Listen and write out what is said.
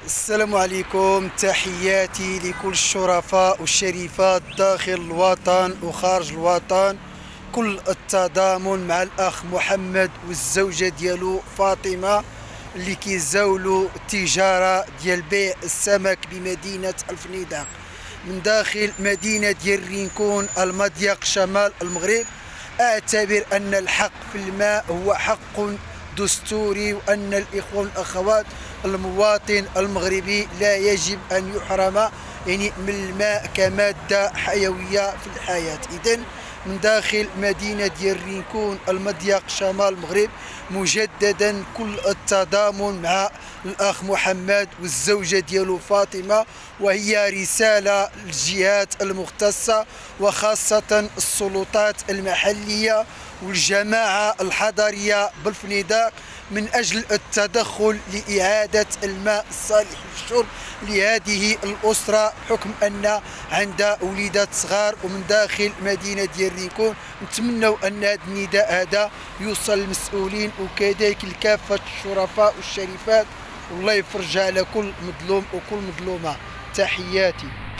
السلام عليكم، تحياتي لكل الشرفاء والشريفات داخل الوطن وخارج الوطن. كل التضامن مع الأخ محمد والزوجة ديالو فاطمة اللي كيزاولوا التجارة ديال بيع السمك بمدينة الفنيدق من داخل مدينة ديال رينكون المضيق شمال المغرب. أعتبر أن الحق في الماء هو حق دستوري، وأن الإخوة والأخوات المواطن المغربي لا يجب أن يحرم من الماء كمادة حيوية في الحياة. إذن من داخل مدينة ديال رينكون المضيق شمال المغرب مجددا كل التضامن مع الأخ محمد والزوجة ديالو فاطمة، وهي رسالة للجهات المختصة وخاصة السلطات المحلية والجماعة الحضرية بالفنيدق من أجل التدخل لإعادة الماء الصالح للشرب لهذه الأسرة، حكم أن عندها وليدات صغار ومن داخل مدينة ديال رينكون. نتمنوا أن هذا النداء هذا يوصل للمسؤولين وكذلك لكافة الشرفاء والشريفات، والله يفرج على كل مظلوم وكل مظلومة. تحياتي.